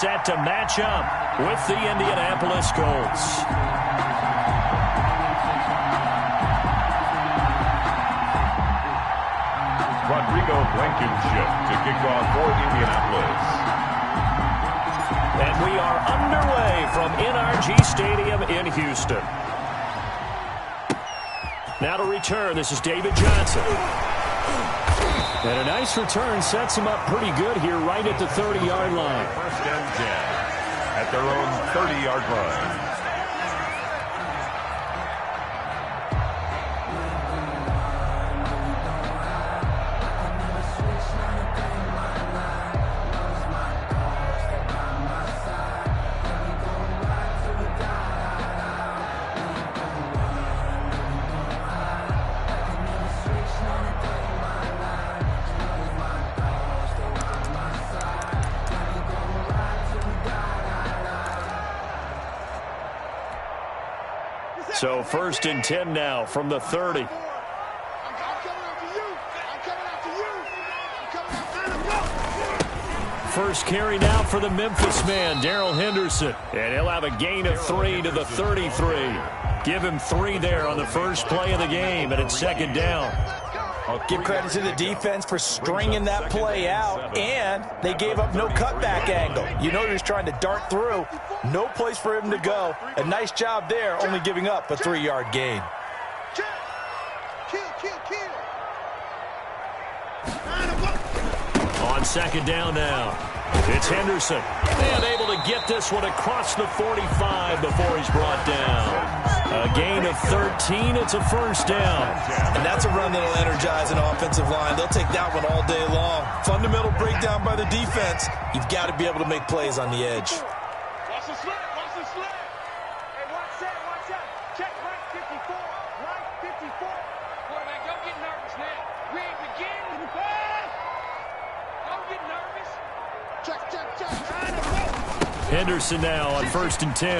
Set to match up with the Indianapolis Colts. Rodrigo Blankenship to kick off for Indianapolis. And we are underway from NRG Stadium in Houston. Now to return, this is David Johnson. And a nice return sets him up pretty good here right at the 30-yard line. First and 10 at their own 30-yard line. So first and 10 now from the 30. First carry now for the Memphis man, Darrell Henderson. And he'll have a gain of 3 to the 33. Give him 3 there on the first play of the game, and it's second down. I'll give credit to the defense for stringing that play out, and they gave up no cutback angle. You know he was trying to dart through. No place for him to go. A nice job there, only giving up a 3-yard gain. On second down now, it's Henderson. And able to get this one across the 45 before he's brought down. A gain of 13, it's a first down. And that's a run that'll energize an offensive line. They'll take that one all day long. Fundamental breakdown by the defense. You've got to be able to make plays on the edge. Watch the slip, watch the slip. Hey, watch that, watch that. Check right 54, right 54. Quarterback, don't get nervous now. We ain't beginning. Don't get nervous. Check. Henderson now on first and 10.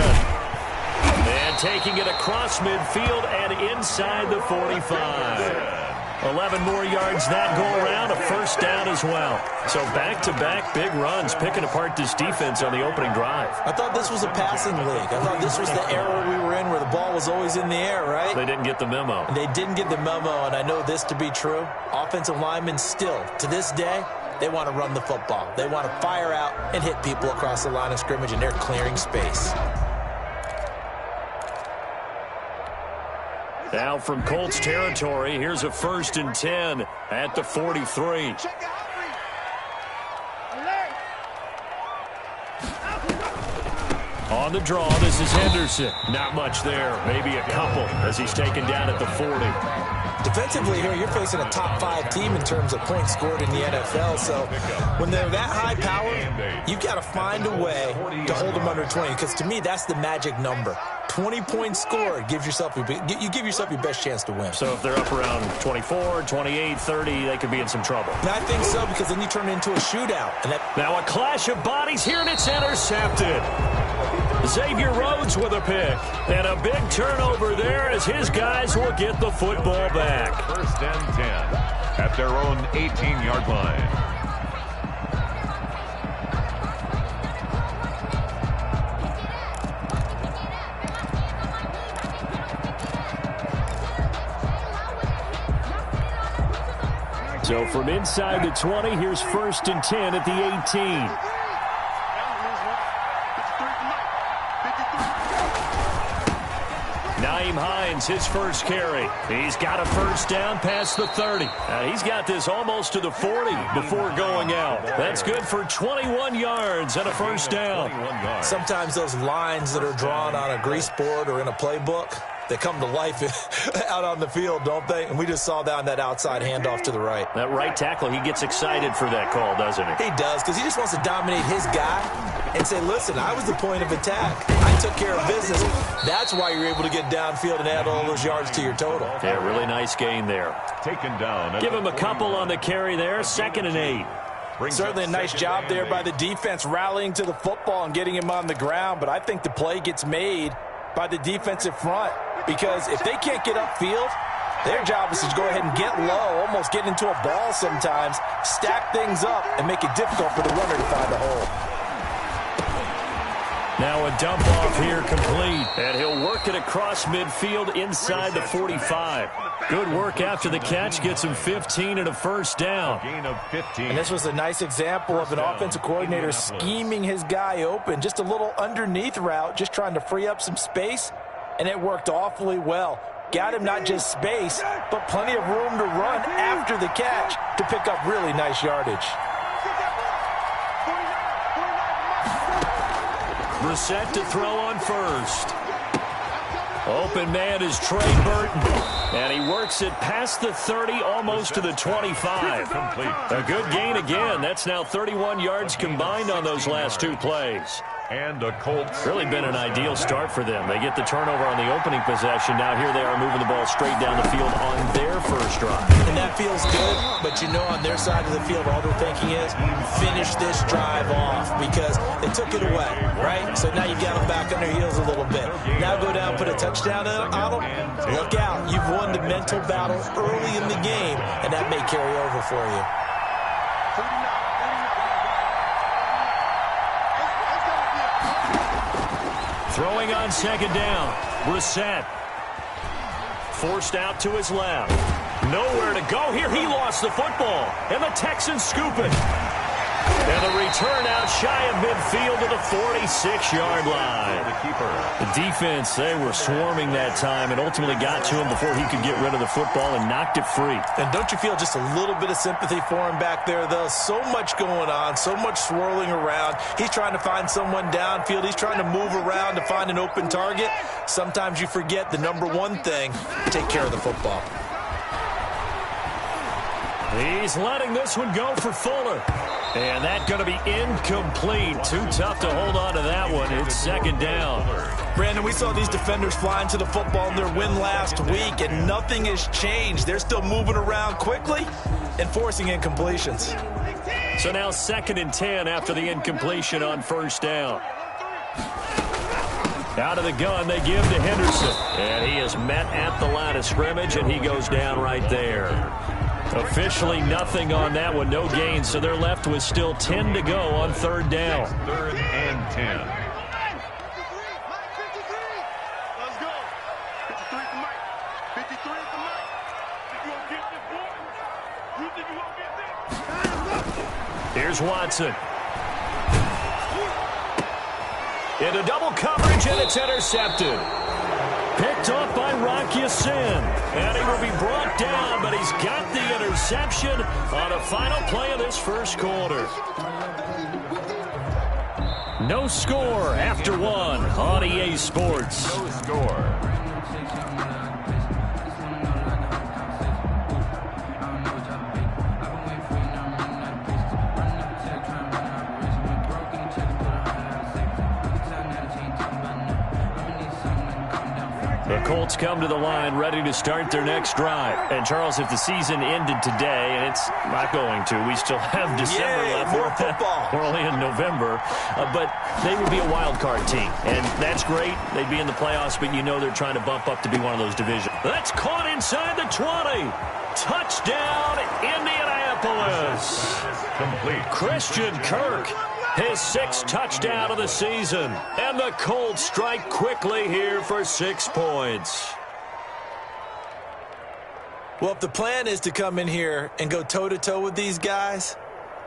And taking it across midfield and inside the 45. 11 more yards that go around, a first down as well. So back-to-back big runs, picking apart this defense on the opening drive. I thought this was a passing league. I thought this was the era we were in where the ball was always in the air, right? They didn't get the memo. They didn't get the memo, and I know this to be true. Offensive linemen still, to this day, they want to run the football. They want to fire out and hit people across the line of scrimmage, and they're clearing space. Now from Colts territory, here's a first and 10 at the 43. On the draw, this is Henderson. Not much there, maybe a couple as he's taken down at the 40. Defensively here, you're facing a top-5 team in terms of points scored in the NFL. So when they're that high power, you've got to find a way to hold them under 20. Because to me, that's the magic number. 20 points scored gives yourself you give yourself your best chance to win. So if they're up around 24, 28, 30, they could be in some trouble. And I think so, because then you turn it into a shootout. And now a clash of bodies here, and it's intercepted. Xavier Rhodes with a pick. And a big turnover there as his guys will get the football back. First and 10 at their own 18-yard line. So from inside the 20, here's first and 10 at the 18. Naeem Hines, his first carry. He's got a first down past the 30. He's got this almost to the 40 before going out. That's good for 21 yards and a first down. Sometimes those lines that are drawn on a grease board or in a playbook, they come to life out on the field, don't they? And we just saw down that outside handoff to the right. That right tackle, he gets excited for that call, doesn't he? He does, because he just wants to dominate his guy and say, listen, I was the point of attack. I took care of business. That's why you're able to get downfield and add all those yards to your total. Yeah, really nice gain there. Taken down. Give him a couple on the carry there. 2nd and 8. Certainly a nice job there by the defense rallying to the football and getting him on the ground, but I think the play gets made by the defensive front. Because if they can't get upfield, their job is to go ahead and get low, almost get into a ball sometimes, stack things up, and make it difficult for the runner to find a hole. Now a dump off here complete. And he'll work it across midfield inside the 45. Good work after the catch. Gets him 15 and a first down. Gain of 15. And this was a nice example of an offensive coordinator scheming his guy open. Just a little underneath route, just trying to free up some space. And it worked awfully well. Got him not just space, but plenty of room to run after the catch to pick up really nice yardage. Brissett to throw on first. Open man is Trey Burton. And he works it past the 30, almost to the 25. Complete. A good gain again. That's now 31 yards combined on those last two plays. And the Colts. Really been an ideal start for them. They get the turnover on the opening possession. Now here they are moving the ball straight down the field on their first drive. And that feels good, but you know on their side of the field, all they're thinking is finish this drive off because they took it away, right? So now you've got them back on their heels a little bit. Now go down, put a touchdown on them. Look out. You've won the mental battle early in the game, and that may carry over for you. Throwing on second down. Brissett. Forced out to his left. Nowhere to go here. He lost the football. And the Texans scoop it. And the return out shy of midfield to the 46-yard line. The defense, they were swarming that time and ultimately got to him before he could get rid of the football and knocked it free. And don't you feel just a little bit of sympathy for him back there, though? So much going on, so much swirling around. He's trying to find someone downfield. He's trying to move around to find an open target. Sometimes you forget the number one thing, take care of the football. He's letting this one go for Fuller. And that's going to be incomplete. Too tough to hold on to that one. It's second down. Brandon, we saw these defenders flying to the football in their win last week, and nothing has changed. They're still moving around quickly and forcing incompletions. So now 2nd and 10 after the incompletion on first down. Out of the gun, they give to Henderson. And he is met at the line of scrimmage, and he goes down right there. Officially nothing on that one, no gain, so they're left with still 10 to go on third down. 3rd and 10. Let's go. 53 at the mic. 53 at the mic. You gonna get this, boy? You think you gonna get this? Here's Watson. Into double coverage, and it's intercepted. Picked off by Rock Ya-Sin. And he will be brought down, but he's got the interception on a final play of this first quarter. No score after one on EA Sports. No score. The Colts come to the line ready to start their next drive. And, Charles, if the season ended today, and it's not going to, we still have December left. More football. We're only in November. But they would be a wild card team. And that's great. They'd be in the playoffs, but you know they're trying to bump up to be one of those divisions. That's caught inside the 20. Touchdown, Indianapolis. Complete. Christian Kirk. His 6th touchdown of the season. And the Colts strike quickly here for 6 points. Well, if the plan is to come in here and go toe-to-toe with these guys,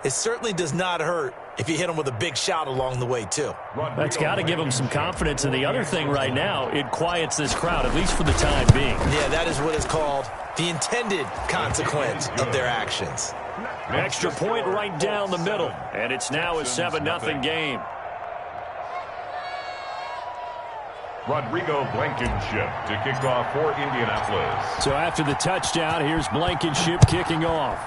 it certainly does not hurt if you hit them with a big shot along the way, too. That's got to give them some confidence. And the other thing right now, it quiets this crowd, at least for the time being. Yeah, that is what is called the intended consequence of their actions. Extra point right down the middle. And it's now a 7-0 game. Rodrigo Blankenship to kick off for Indianapolis. So after the touchdown, here's Blankenship kicking off.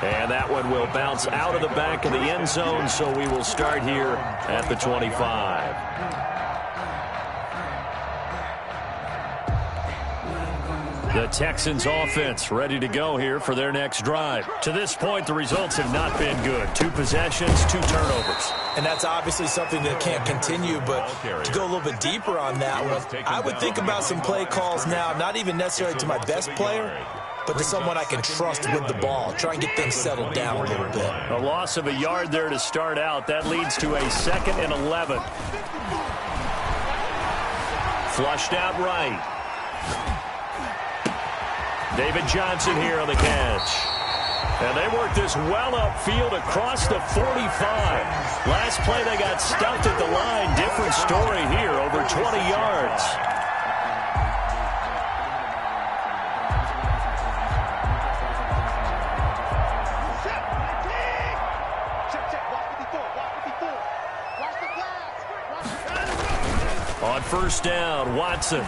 And that one will bounce out of the back of the end zone, so we will start here at the 25. The Texans offense ready to go here for their next drive. To this point, the results have not been good. 2 possessions, 2 turnovers. And that's obviously something that can't continue, but to go a little bit deeper on that one, I would think about some play calls now, not even necessarily to my best player, but to someone I can trust with the ball. Try and get things settled down a little bit. A loss of a yard there to start out. That leads to a 2nd and 11. Flushed out right. David Johnson here on the catch. And they work this well upfield across the 45. Last play they got stuffed at the line. Different story here, over 20 yards. On first down, Watson.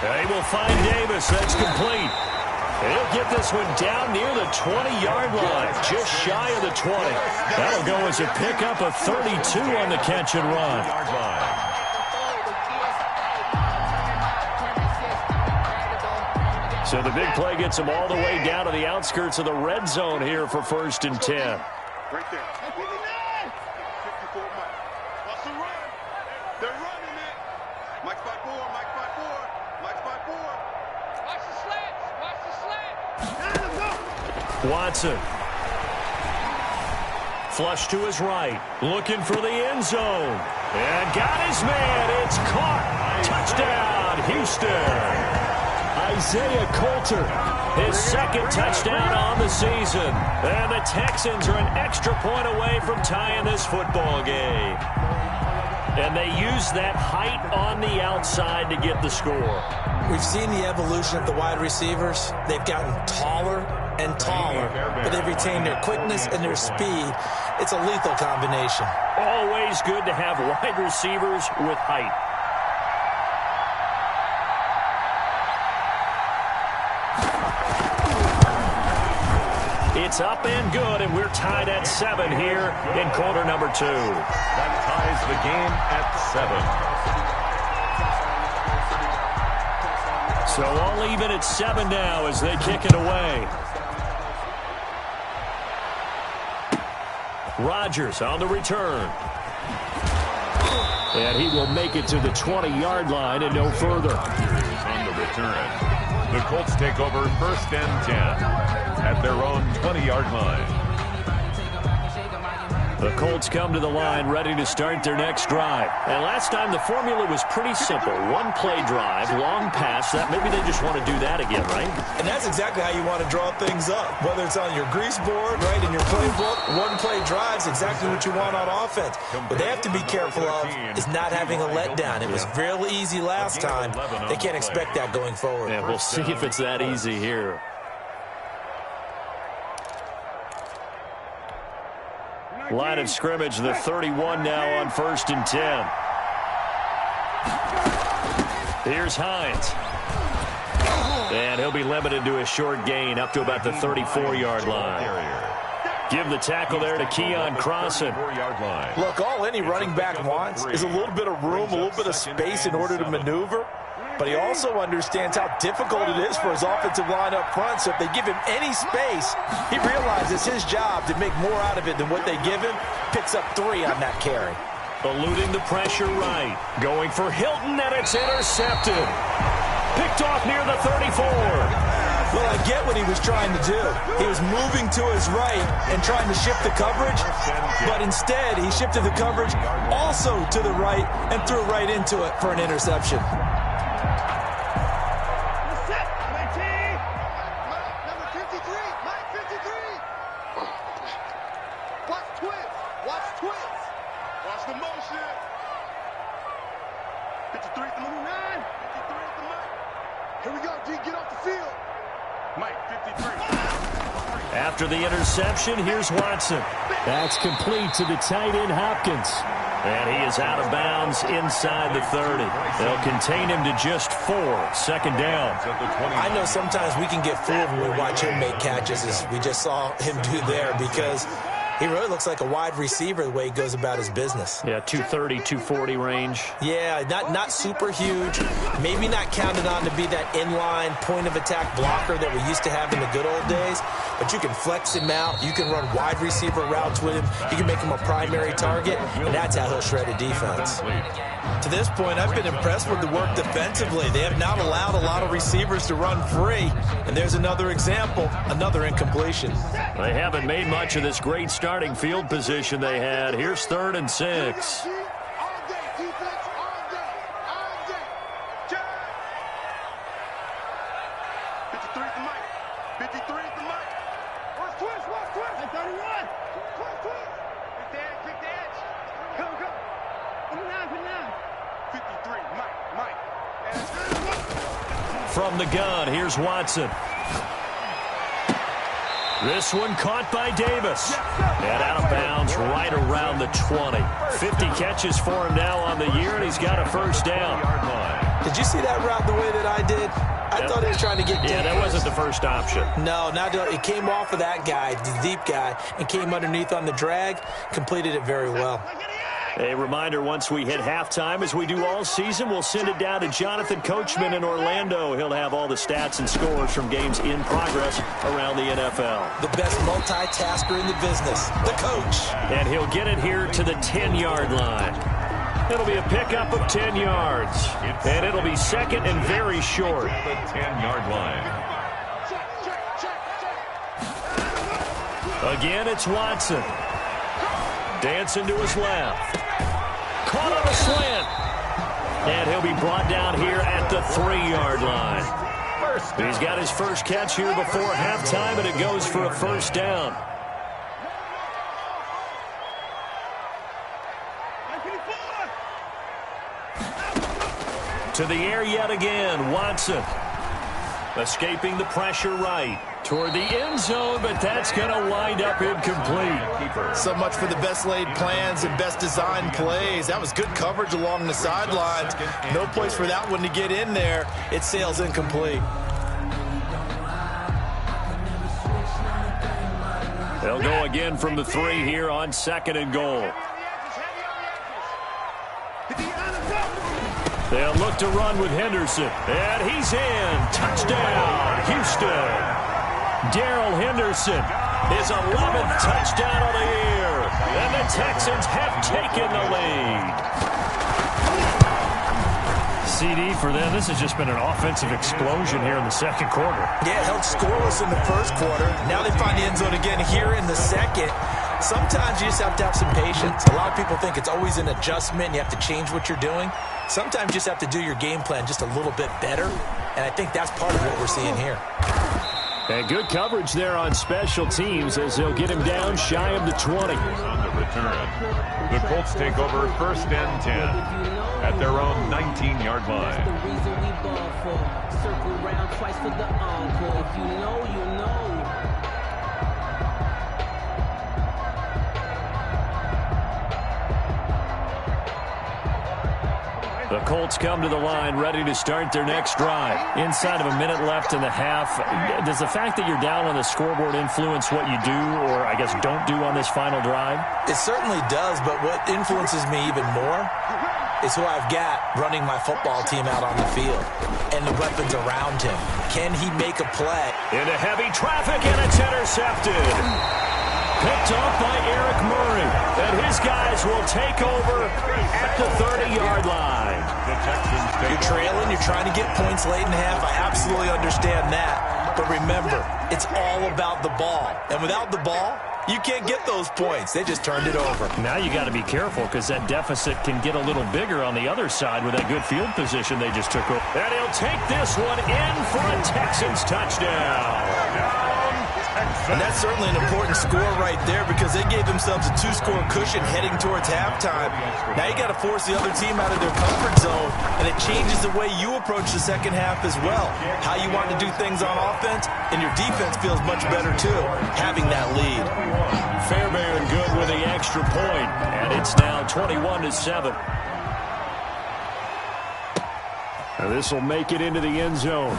They will find Davis. That's complete. He'll get this one down near the 20-yard line, just shy of the 20. That'll go as a pickup of 32 on the catch and run. So the big play gets him all the way down to the outskirts of the red zone here for 1st and 10. Right there. 54 Mike. Watch the run. They're running it. Mike spot 4. Mike spot 4. Mike spot 4. Watch the slants. Watch the slant. Watson. Flush to his right. Looking for the end zone. And got his man. It's caught. Touchdown, Houston. Isaiah Coulter, his 2nd touchdown on the season. And the Texans are an extra point away from tying this football game. And they use that height on the outside to get the score. We've seen the evolution of the wide receivers. They've gotten taller and taller, but they've retained their quickness and their speed. It's a lethal combination. Always good to have wide receivers with height. It's up and good, and we're tied at 7 here in quarter number 2. That ties the game at 7. So all even at 7 now as they kick it away. Rodgers on the return. And he will make it to the 20-yard line and no further. On the return. The Colts take over 1st and 10 at their own 20-yard line. The Colts come to the line ready to start their next drive. And last time the formula was pretty simple. One play drive, long pass. That maybe they just want to do that again, right? And that's exactly how you want to draw things up. Whether it's on your grease board, right, in your playbook, one play drive's exactly what you want on offense. What they have to be careful of is not having a letdown. It was real easy last time. They can't expect that going forward. Yeah, we'll see if it's that easy here. Line of scrimmage, the 31 now on 1st and 10. Here's Hines. And he'll be limited to a short gain up to about the 34-yard line. Give the tackle there to Keon Crossan. Look, all any running back wants is a little bit of room, a little bit of space in order to maneuver. But he also understands how difficult it is for his offensive line up front. So if they give him any space, he realizes his job to make more out of it than what they give him. Picks up 3 on that carry. Eluding the pressure right. Going for Hilton, and it's intercepted. Picked off near the 34. Well, I get what he was trying to do. He was moving to his right and trying to shift the coverage. But instead, he shifted the coverage also to the right and threw right into it for an interception. After the interception, here's Watson. That's complete to the tight end, Hopkins. And he is out of bounds inside the 30. They'll contain him to just 4. 2nd down. I know sometimes we can get fooled when we watch him make catches, as we just saw him do there, because he really looks like a wide receiver the way he goes about his business. Yeah, 230, 240 range. Yeah, not super huge. Maybe not counted on to be that inline point-of-attack blocker that we used to have in the good old days. but you can flex him out. You can run wide receiver routes with him. You can make him a primary target, and that's how he'll shred a defense. To this point, I've been impressed with the work defensively. They have not allowed a lot of receivers to run free, and there's another example, another incompletion. They haven't made much of this great starting field position they had. Here's 3rd and 6. 53, Mike. From the gun, here's Watson. This one caught by Davis. And out of bounds right around the 20. 50 catches for him now on the year, and he's got a first down. Did you see that route the way that I did? I thought he was trying to get deep. Yeah, that wasn't the first option. No, it came off of that guy, the deep guy, and came underneath on the drag, completed it very well. A reminder, once we hit halftime, as we do all season, we'll send it down to Jonathan Coachman in Orlando. He'll have all the stats and scores from games in progress around the NFL. The best multitasker in the business, the coach. And he'll get it here to the 10-yard line. It'll be a pickup of 10 yards. And it'll be second and very short. The 10-yard line. Again, it's Watson. Dancing to his left. Caught on a slant. And he'll be brought down here at the 3-yard line. He's got his first catch here before halftime, and it goes for a first down. To the air yet again, Watson. Escaping the pressure right. Toward the end zone, but that's going to wind up incomplete. So much for the best laid plans and best designed plays. That was good coverage along the sidelines. No place for that one to get in there. It sails incomplete. They'll go again from the 3 here on 2nd and goal. They'll look to run with Henderson. And he's in. Touchdown, Houston. Darrell Henderson, his 11th touchdown of the year. And the Texans have taken the lead. CD for them. This has just been an offensive explosion here in the second quarter. Yeah, held scoreless in the first quarter. Now they find the end zone again here in the second. Sometimes you just have to have some patience. A lot of people think it's always an adjustment. You have to change what you're doing. Sometimes you just have to do your game plan just a little bit better. And I think that's part of what we're seeing here. And good coverage there on special teams as they'll get him down shy of the 20. On the return, the Colts take over 1st and 10 at their own 19-yard line. The reason we ball for. Circle round twice for the encore. If you know, you know. The Colts come to the line ready to start their next drive. Inside of a minute left in the half, does the fact that you're down on the scoreboard influence what you do or, I guess, don't do on this final drive? It certainly does, but what influences me even more is who I've got running my football team out on the field and the weapons around him. Can he make a play? Into heavy traffic, and it's intercepted. Picked off by Eric Murray. And his guys will take over at the 30-yard line. You're trailing. You're trying to get points late in the half. I absolutely understand that. But remember, it's all about the ball. And without the ball, you can't get those points. They just turned it over. Now you got to be careful because that deficit can get a little bigger on the other side with that good field position they just took over. And he'll take this one in for a Texans touchdown. And that's certainly an important score right there because they gave themselves a 2-score cushion heading towards halftime. Now you got to force the other team out of their comfort zone, and it changes the way you approach the second half as well. How you want to do things on offense, and your defense feels much better too, having that lead. Fairbairn good with the extra point, and it's now 21-7. This will make it into the end zone.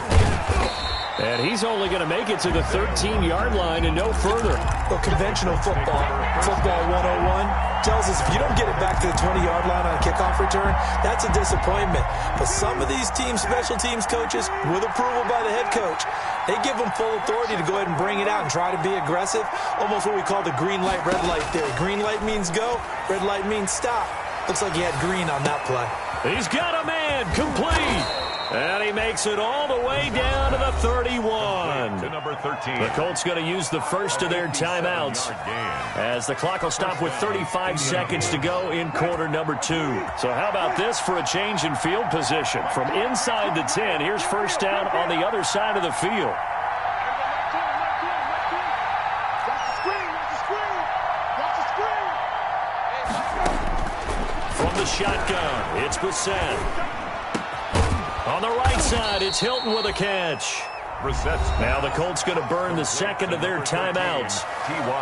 And he's only going to make it to the 13-yard line and no further. Well, conventional football 101, tells us if you don't get it back to the 20-yard line on a kickoff return, that's a disappointment. But some of these teams, special teams coaches, with approval by the head coach, they give them full authority to go ahead and bring it out and try to be aggressive. Almost what we call the green light, red light theory. Green light means go, red light means stop. Looks like he had green on that play. He's got a man, complete. And he makes it all the way down to the 31. To number 13. The Colts going to use the first of their timeouts as the clock will stop with 35 seconds to go in quarter number 2. So how about this for a change in field position? From inside the 10, here's first down on the other side of the field. From the shotgun, it's Brissett. On the right side, it's Hilton with a catch. Now the Colts going to burn the second of their timeouts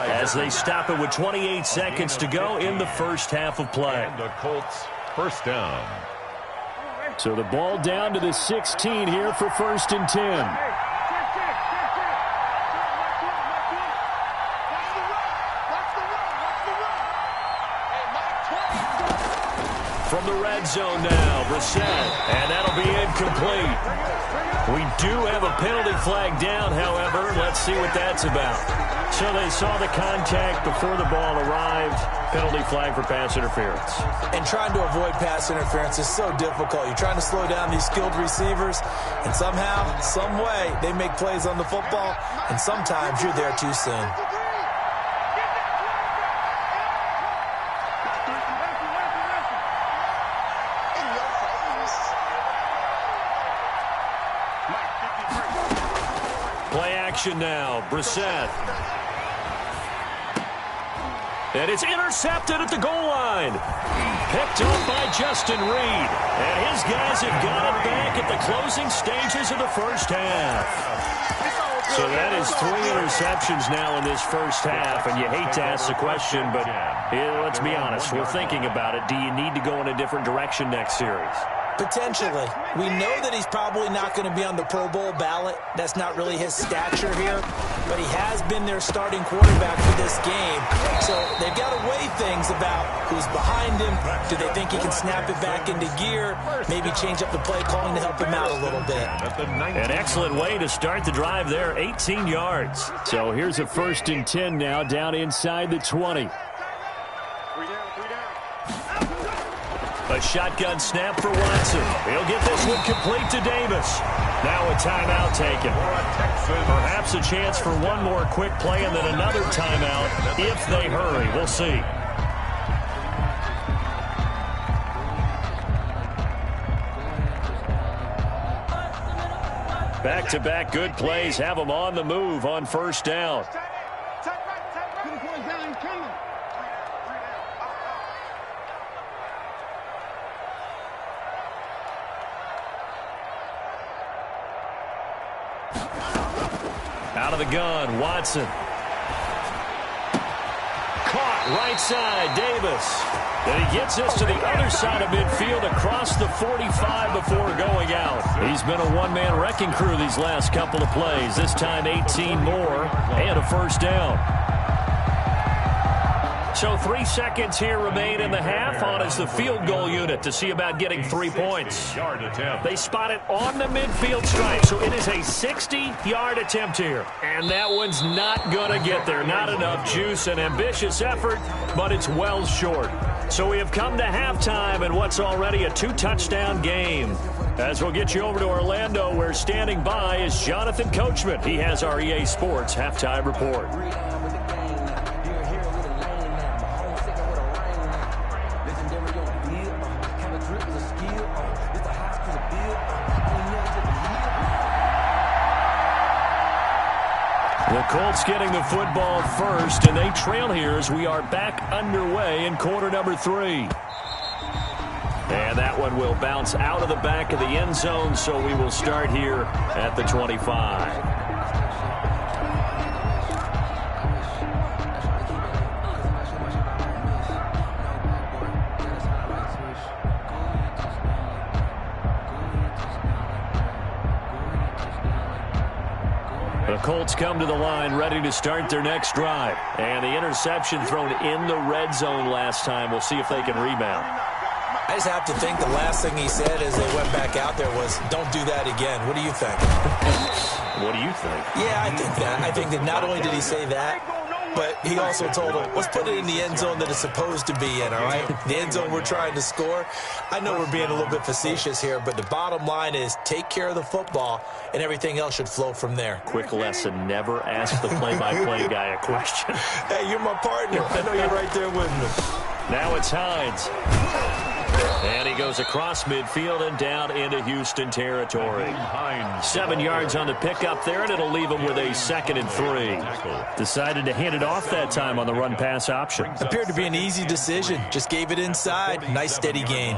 as they stop it with 28 seconds to go in the first half of play. And the Colts first down. So the ball down to the 16 here for first and 10. From the red zone now, Brissett, and that'll be incomplete. We do have a penalty flag down, however. Let's see what that's about. So they saw the contact before the ball arrived. Penalty flag for pass interference. And trying to avoid pass interference is so difficult. You're trying to slow down these skilled receivers, and somehow, some way, they make plays on the football, and sometimes you're there too soon. Now, Brissett. And it's intercepted at the goal line. Picked up by Justin Reed. And his guys have got it back at the closing stages of the first half. So that is 3 interceptions now in this first half. And you hate to ask the question, but let's be honest. We're thinking about it. Do you need to go in a different direction next series? Potentially. We know that he's probably not going to be on the Pro Bowl ballot. That's not really his stature here. But he has been their starting quarterback for this game. So they've got to weigh things about who's behind him. Do they think he can snap it back into gear? Maybe change up the play calling to help him out a little bit. An excellent way to start the drive there, 18 yards. So here's a first and 10 now down inside the 20. A shotgun snap for Watson. He'll get this one complete to Davis. Now a timeout taken. Perhaps a chance for one more quick play and then another timeout if they hurry. We'll see. Back-to-back good plays have them on the move on first down. Out of the gun, Watson. Caught right side, Davis. And he gets us to the other side of midfield across the 45 before going out. He's been a one-man wrecking crew these last couple of plays. This time 18 more and a first down. So 3 seconds here remain in the half on as the field goal unit to see about getting 3 points. They spot it on the midfield stripe, so it is a 60-yard attempt here. And that one's not going to get there. Not enough juice, an ambitious effort, but it's well short. So we have come to halftime in what's already a 2-touchdown game. As we'll get you over to Orlando, where standing by is Jonathan Coachman. He has our EA Sports halftime report. The Colts getting the football first, and they trail here as we are back underway in quarter number 3. And that one will bounce out of the back of the end zone, so we will start here at the 25. Colts come to the line ready to start their next drive. And the interception thrown in the red zone last time. We'll see if they can rebound. I just have to think the last thing he said as they went back out there was, don't do that again. What do you think? What do you think? Yeah, I think that. I think that not only did he say that, but he also told him, let's put it in the end zone that it's supposed to be in, all right? The end zone we're trying to score. I know we're being a little bit facetious here, but the bottom line is take care of the football, and everything else should flow from there. Quick lesson, never ask the play-by-play guy a question. Hey, you're my partner. I know you're right there with me. Now it's Hines. And he goes across midfield and down into Houston territory. 7 yards on the pickup there, and it'll leave him with a 2nd and 3. Decided to hand it off that time on the run-pass option. Appeared to be an easy decision. Just gave it inside. Nice, steady gain.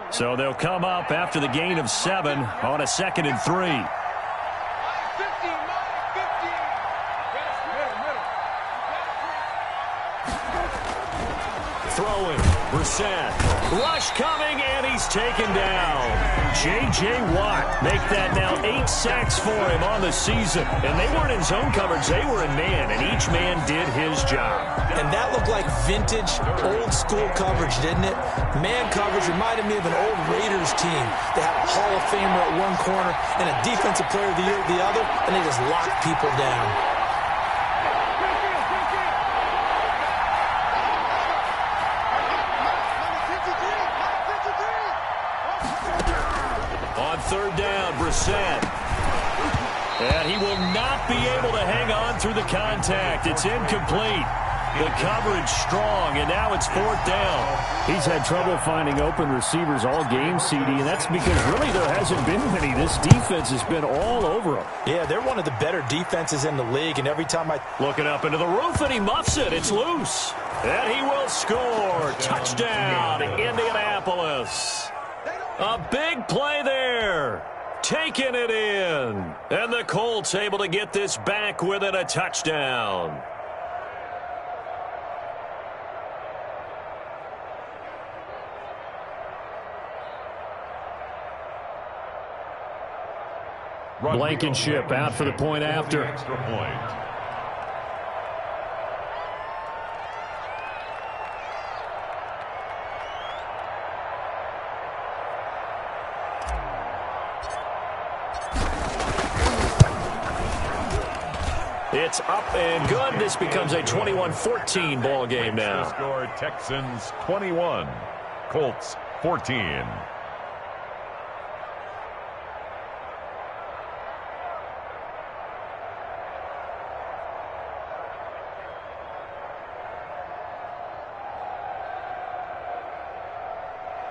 So they'll come up after the gain of 7 on a 2nd and 3. Throwing, Brissett. Rush coming, and he's taken down. J.J. Watt make that now 8 sacks for him on the season. And they weren't in zone coverage, they were in man, and each man did his job. And that looked like vintage, old-school coverage, didn't it? Man coverage reminded me of an old Raiders team. They had a Hall of Famer at one corner and a defensive player of the year at the other, and they just locked people down. Third down, Brissett. And he will not be able to hang on through the contact. It's incomplete. The coverage strong, and now it's 4th down. He's had trouble finding open receivers all game, CD, and that's because really there hasn't been many. This defense has been all over him. Yeah, they're one of the better defenses in the league, and every time I... Looking up into the roof, and he muffs it. It's loose. And he will score. Touchdown, Indianapolis. A big play there. Taking it in. And the Colts able to get this back within a touchdown. Blankenship out for the point after. Extra point. It's up and good. This becomes a 21-14 ball game now. Score Texans 21, Colts 14.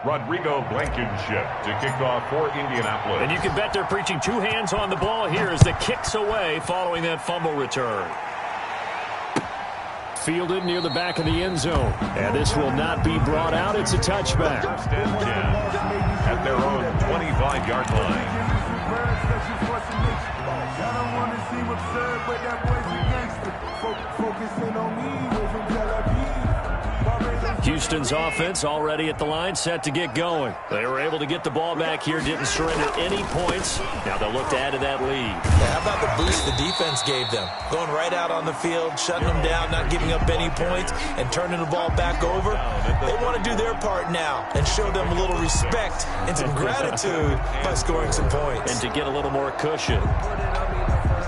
Rodrigo Blankenship to kick off for Indianapolis. And you can bet they're preaching 2 hands on the ball here as the kick's away following that fumble return. Fielded near the back of the end zone. And this will not be brought out. It's a touchback. 1st and 10 at their own 25-yard line. Houston's offense already at the line, set to get going. They were able to get the ball back here, didn't surrender any points. Now they'll look to add to that lead. Yeah, how about the boost the defense gave them? Going right out on the field, shutting them down, not giving up any points, and turning the ball back over. They want to do their part now and show them a little respect and some gratitude by scoring some points. And to get a little more cushion.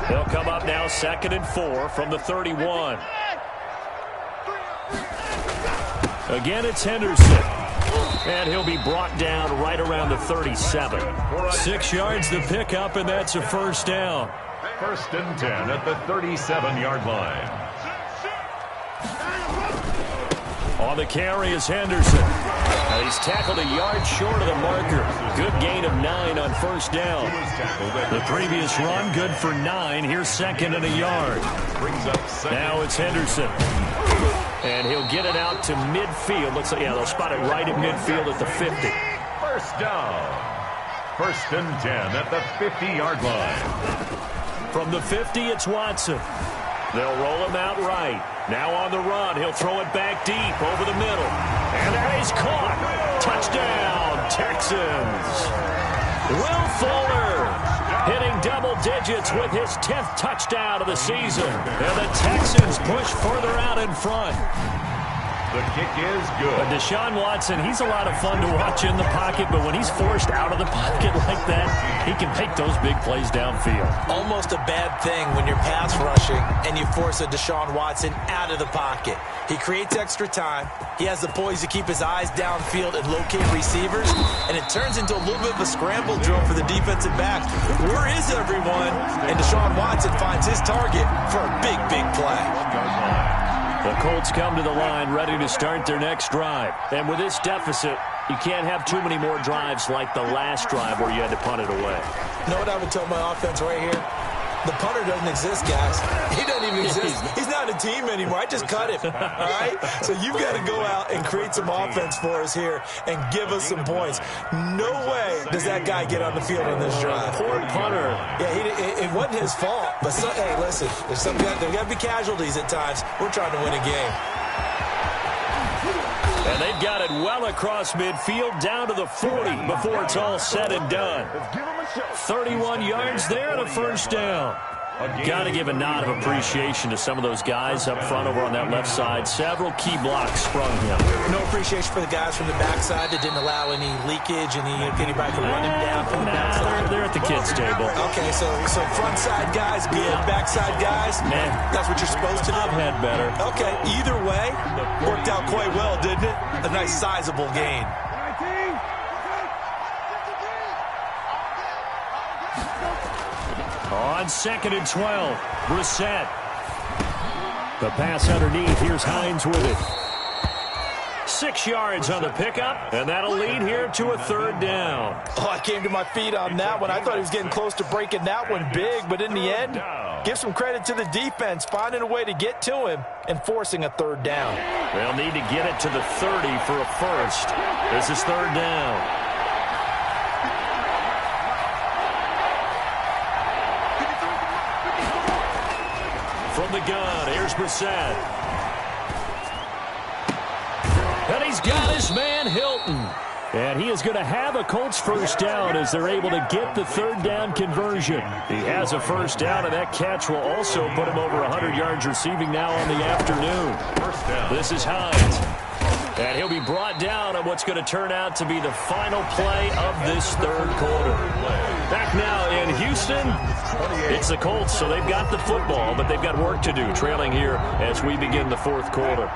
They'll come up now 2nd and 4 from the 31. Again, it's Henderson. And he'll be brought down right around the 37. 6 yards the pickup, and that's a 1st down. 1st and 10 at the 37-yard line. On the carry is Henderson. And he's tackled a yard short of the marker. Good gain of 9 on 1st down. The previous run, good for 9. Here's 2nd and a yard. Now it's Henderson. And he'll get it out to midfield. Looks like, yeah, they'll spot it right at midfield at the 50. 1st down. 1st and 10 at the 50-yard line. From the 50, it's Watson. They'll roll him out right. Now on the run, he'll throw it back deep over the middle. And that is caught. Touchdown, Texans. Will Fuller hitting double digits with his 10th touchdown of the season. And the Texans push further out in front. The kick is good. But Deshaun Watson, he's a lot of fun to watch in the pocket, but when he's forced out of the pocket like that, he can make those big plays downfield. Almost a bad thing when you're pass rushing and you force a Deshaun Watson out of the pocket. He creates extra time. He has the poise to keep his eyes downfield and locate receivers, and it turns into a little bit of a scramble drill for the defensive backs. Where is everyone? And Deshaun Watson finds his target for a big, big play. The Colts come to the line ready to start their next drive. And with this deficit, you can't have too many more drives like the last drive where you had to punt it away. You know what I would tell my offense right here? The punter doesn't exist, guys. He doesn't even exist. He's not a team anymore. I just cut him, all right? So you've got to go out and create some offense for us here and give us some points. No way does that guy get on the field on this drive. Poor punter. Yeah, it wasn't his fault. But, hey, listen, there's got to be casualties at times. We're trying to win a game. And they've got it well across midfield down to the 40 before it's all said and done. 31 yards there and a first down. Got to give a nod of appreciation to some of those guys up front over on that left side. Several key blocks sprung him. No appreciation for the guys from the backside that didn't allow any leakage, anybody to run him down from the backside. They're at the kids' table. Okay, so front side guys good, backside guys, that's what you're supposed to do. I've had better. Okay, either way, worked out quite well, didn't it? A nice sizable gain. On 2nd and 12, Brissett. The pass underneath. Here's Hines with it. 6 yards on the pickup, and that'll lead here to a third down. Oh, I came to my feet on that one. I thought he was getting close to breaking that one big, but in the end, give some credit to the defense, finding a way to get to him and forcing a third down. They'll need to get it to the 30 for a first. This is third down. From the gun, here's Brissett. And he's got his man, Hilton. And he is going to have a Colts first down as they're able to get the third down conversion. He has a first down, and that catch will also put him over 100 yards receiving now on the afternoon. First down. This is Hines. And he'll be brought down on what's going to turn out to be the final play of this third quarter. Back now in Houston, it's the Colts, so they've got the football, but they've got work to do, trailing here as we begin the fourth quarter.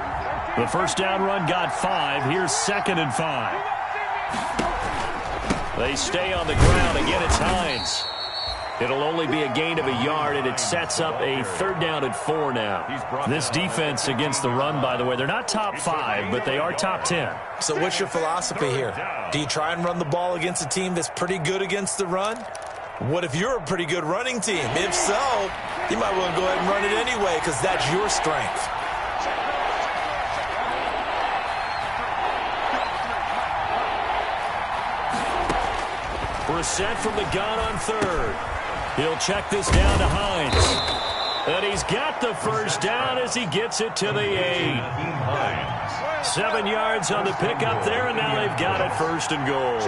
The first down run got 5. Here's 2nd and 5. They stay on the ground. Again, it's Hines. It'll only be a gain of a yard, and it sets up a third down at 4 now. This defense against the run, by the way, they're not top 5, but they are top 10. So what's your philosophy here? Do you try and run the ball against a team that's pretty good against the run? What if you're a pretty good running team? If so, you might want to go ahead and run it anyway because that's your strength. Brissett from the gun on third. He'll check this down to Hines. And he's got the first down as he gets it to the 8. 7 yards on the pickup there, and now they've got it first and goal.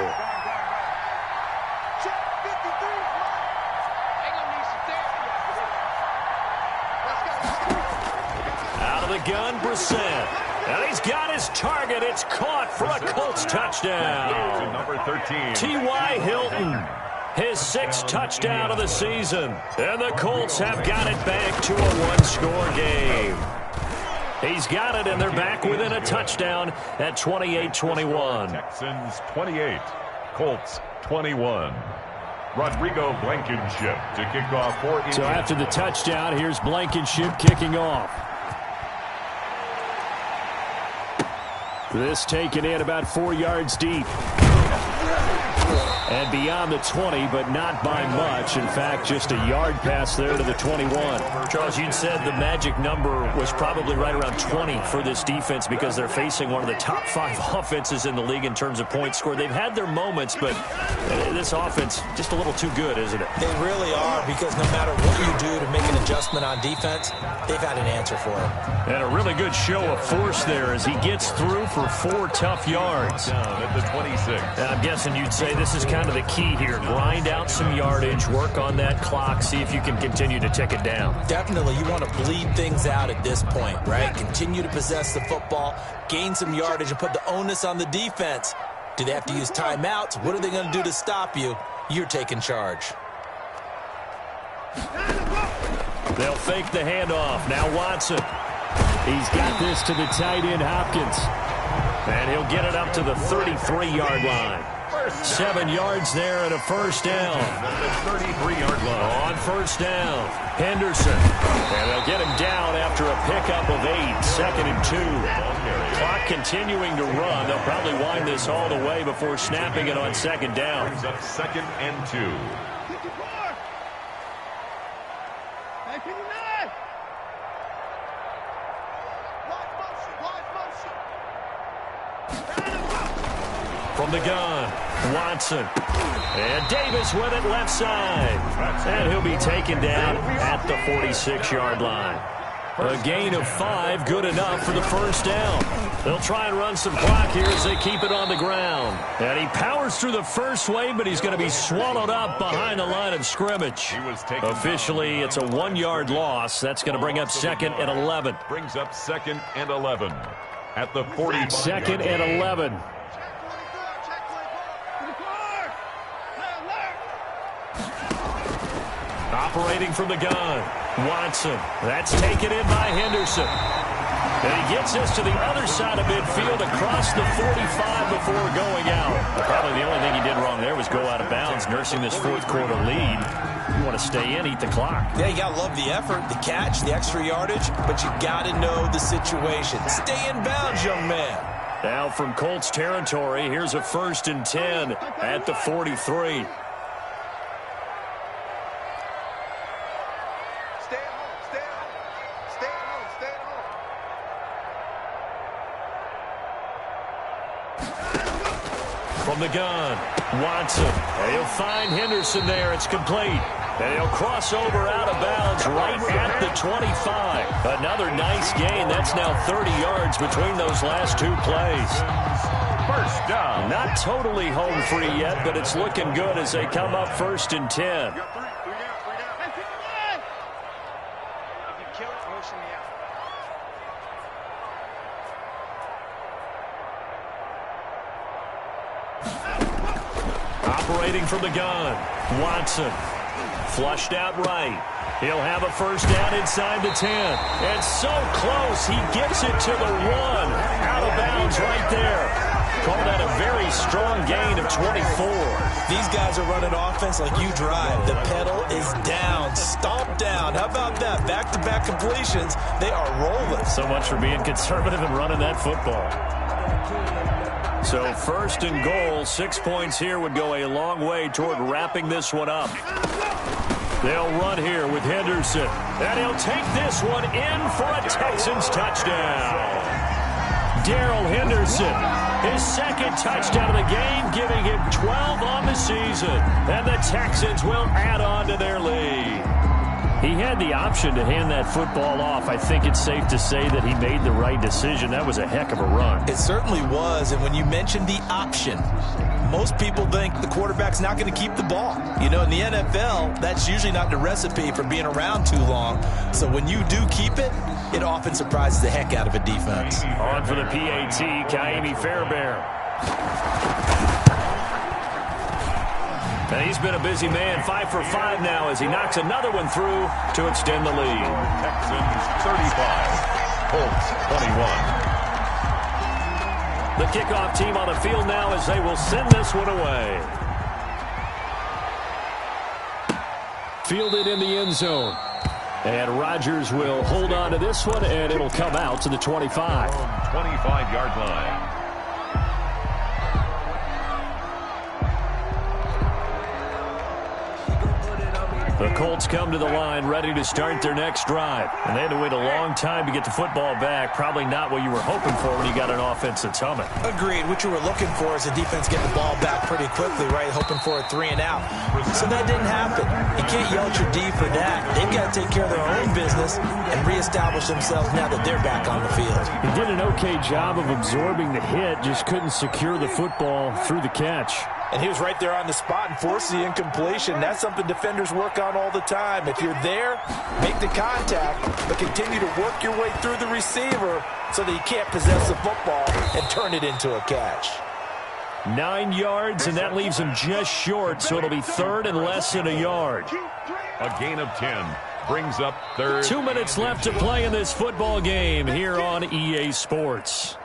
Out of the gun, Brissett. And he's got his target. It's caught for a Colts touchdown. Number 13. T.Y. Hilton, his 6th touchdown of the season. And the Colts have got it back to a one-score game. He's got it, and they're back within a touchdown at 28-21. Texans 28, Colts 21. Rodrigo Blankenship to kick off for India. So after the touchdown, here's Blankenship kicking off. This taken in about 4 yards deep. And beyond the 20, but not by much. In fact, just a yard pass there to the 21. Charles, you said the magic number was probably right around 20 for this defense because they're facing one of the top 5 offenses in the league in terms of points scored. They've had their moments, but this offense just a little too good, isn't it? They really are, because no matter what you do to make an adjustment on defense, they've had an answer for him. And a really good show of force there as he gets through for 4 tough yards. Down at the 26. And I'm guessing you'd say this is kind of the key here. Grind out some yardage, work on that clock, see if you can continue to tick it down. Definitely, you want to bleed things out at this point, right? Continue to possess the football, gain some yardage, and put the onus on the defense. Do they have to use timeouts? What are they going to do to stop you? You're taking charge. They'll fake the handoff. Now Watson. He's got this to the tight end, Hopkins. And he'll get it up to the 33-yard line. 7 yards there and a first down. The 33-yard line. On first down, Henderson. And they'll get him down after a pickup of 8. 2nd and 2. Clock continuing to run. They'll probably wind this all the way before snapping it on 2nd down. Brings up 2nd and 2. From the gun, Watson. And Davis with it left side. And he'll be taken down at the 46-yard line. A gain of 5, good enough for the first down. They'll try and run some clock here as they keep it on the ground. And he powers through the first wave, but he's going to be swallowed up behind the line of scrimmage. Officially, it's a 1-yard loss. That's going to bring up 2nd and 11. Brings up 2nd and 11 at the 45. 2nd and 11. Operating from the gun, Watson. That's taken in by Henderson. And he gets this to the other side of midfield across the 45 before going out. Probably the only thing he did wrong there was go out of bounds, nursing this 4th quarter lead. You want to stay in, eat the clock. Yeah, you got to love the effort, the catch, the extra yardage, but you got to know the situation. Stay in bounds, young man. Now from Colts territory, here's a 1st and 10 at the 43. From the gun, Watson. And he'll find Henderson there. It's complete. And he'll cross over out of bounds right at the 25. Another nice gain. That's now 30 yards between those last 2 plays. First down. Not totally home free yet, but it's looking good as they come up 1st and 10. Operating from the gun, Watson. Flushed out right. He'll have a first down inside the 10. And so close, he gets it to the 1. Out of bounds right there. Call that a very strong gain of 24. These guys are running offense like you drive. The pedal is down, stomped down. How about that? Back-to-back completions. They are rolling. So much for being conservative and running that football. So 1st and goal, 6 points here would go a long way toward wrapping this one up. They'll run here with Henderson. And he'll take this one in for a Texans touchdown. Darrell Henderson, his 2nd touchdown of the game, giving him 12 on the season. And the Texans will add on to their lead. He had the option to hand that football off. I think it's safe to say that he made the right decision. That was a heck of a run. It certainly was. And when you mentioned the option, most people think the quarterback's not going to keep the ball. You know, in the NFL, that's usually not the recipe for being around too long. So when you do keep it, it often surprises the heck out of a defense. On for the PAT, Kaimi Fairbairn. And he's been a busy man, 5 for 5 now as he knocks another one through to extend the lead. Texans 35, Colts 21. The kickoff team on the field now as they will send this one away. Fielded in the end zone. And Rodgers will hold on to this one, and it'll come out to the 25. 25-yard line. The Colts come to the line ready to start their next drive. And they had to wait a long time to get the football back. Probably not what you were hoping for when you got an offense that's humming. Agreed. What you were looking for is the defense getting the ball back pretty quickly, right? Hoping for a 3-and-out. So that didn't happen. You can't yell at your D for that. They've got to take care of their own business and reestablish themselves now that they're back on the field. He did an okay job of absorbing the hit, just couldn't secure the football through the catch. And he was right there on the spot and forced the incompletion. That's something defenders work on all the time. If you're there, make the contact, but continue to work your way through the receiver so that you can't possess the football and turn it into a catch. 9 yards, and that leaves him just short, so it'll be third and less than a yard. A gain of 10 brings up third. 2 minutes left to play in this football game here on EA Sports.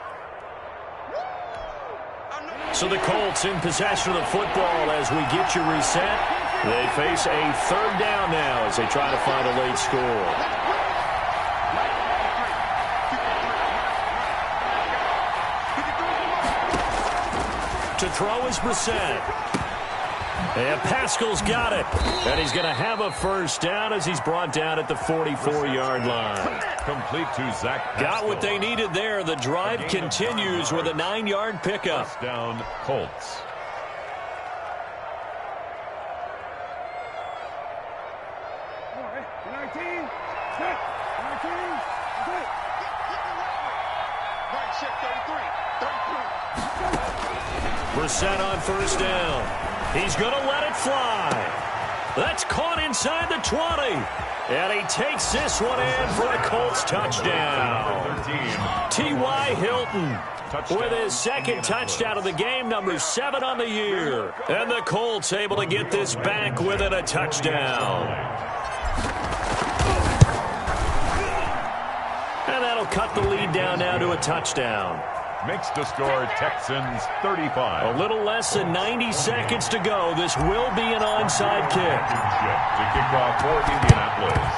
So the Colts in possession of the football as we get you reset. They face a third down now as they try to find a late score. To throw is Brissett. And Pascal's got it. And he's going to have a first down as he's brought down at the 44-yard line. Complete to Zach Pascal. Got what they needed there. The drive continues with a 9-yard pickup. First down, Colts. Brissett on first down. He's going to let it fly. That's caught inside the 20. And he takes this one in for a Colts touchdown. T.Y. Hilton with his second touchdown of the game, number 7 on the year. And the Colts able to get this back within a touchdown. And that'll cut the lead down now to a touchdown. Makes the score Texans 35. A little less than 90 seconds to go. This will be an onside kick. To kick off for Indianapolis.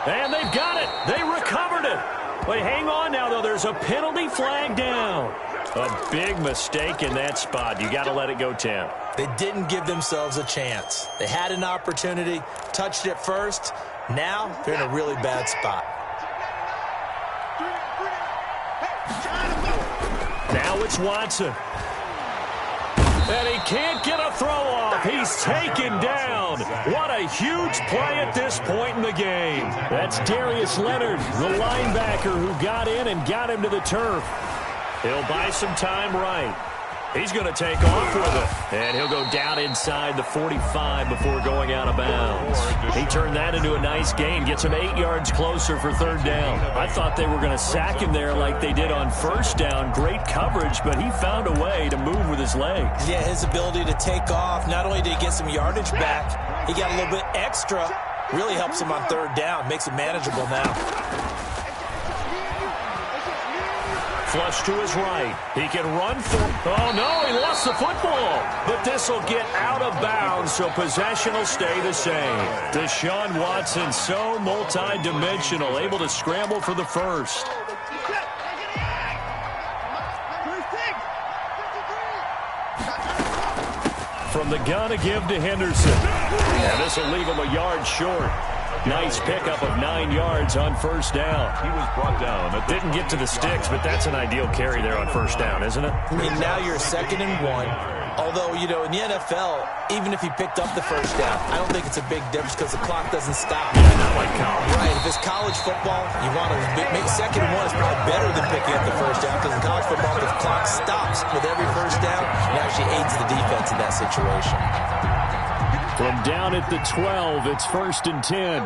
And they've got it. They recovered it. Wait, hang on now, though. There's a penalty flag down. A big mistake in that spot. You got to let it go 10. They didn't give themselves a chance. They had an opportunity, touched it first. Now they're in a really bad spot. Now it's Watson. And he can't get a throw off. He's taken down. What a huge play at this point in the game. That's Darius Leonard, the linebacker who got in and got him to the turf. He'll buy some time right. He's going to take off with it. And he'll go down inside the 45 before going out of bounds. He turned that into a nice gain. Gets him 8 yards closer for third down. I thought they were going to sack him there like they did on first down. Great coverage, but he found a way to move with his legs. Yeah, his ability to take off. Not only did he get some yardage back, he got a little bit extra. Really helps him on third down. Makes it manageable now. Flush to his right. He can run for... Oh, no, he lost the football. But this will get out of bounds, so possession will stay the same. Deshaun Watson, so multi-dimensional, able to scramble for the first. From the gun, a give to Henderson. And this will leave him a yard short. Nice pickup of 9 yards on first down. He was brought down. Didn't get to the sticks, but that's an ideal carry there on first down, isn't it? I mean, now you're 2nd and 1. Although, you know, in the NFL, even if he picked up the first down, I don't think it's a big difference because the clock doesn't stop. Yeah, not like college. Right, if it's college football, you want to make 2nd and 1 is probably better than picking up the first down because in college football, the clock stops with every first down and actually aids the defense in that situation. From down at the 12, it's 1st and 10.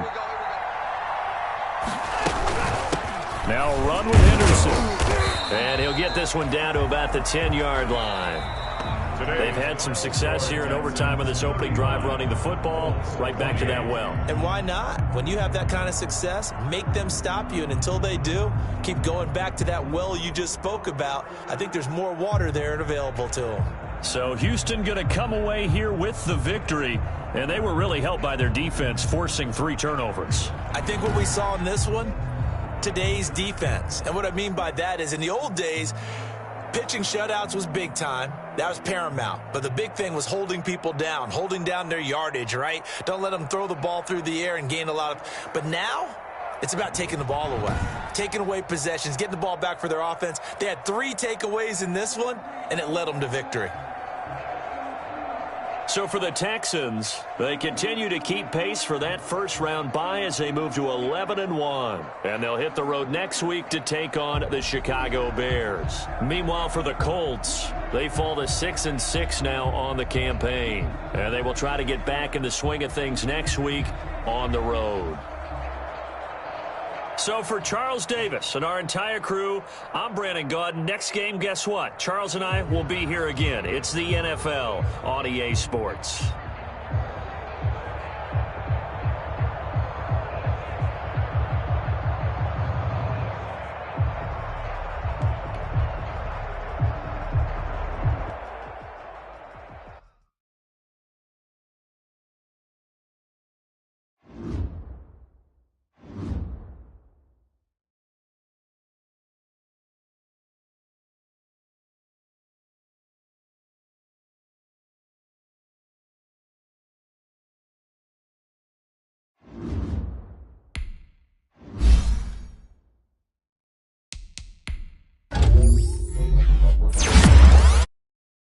Now a run with Henderson. And he'll get this one down to about the 10-yard line. They've had some success here in overtime on this opening drive running the football. Right back to that well. And why not? When you have that kind of success, make them stop you. And until they do, keep going back to that well you just spoke about. I think there's more water there and available to them. So Houston going to come away here with the victory. And they were really helped by their defense, forcing 3 turnovers. I think what we saw in this one, today's defense. And what I mean by that is in the old days, Pitching shutouts was big time. That was paramount. But the big thing was holding people down, holding down their yardage, right? Don't let them throw the ball through the air and gain a lot of... But now, it's about taking the ball away, taking away possessions, getting the ball back for their offense. They had 3 takeaways in this one, and it led them to victory. So for the Texans, they continue to keep pace for that first-round bye as they move to 11-1. And they'll hit the road next week to take on the Chicago Bears. Meanwhile, for the Colts, they fall to 6-6 now on the campaign. And they will try to get back in the swing of things next week on the road. So for Charles Davis and our entire crew, I'm Brandon Gaudin. Next game, guess what? Charles and I will be here again. It's the NFL on EA Sports.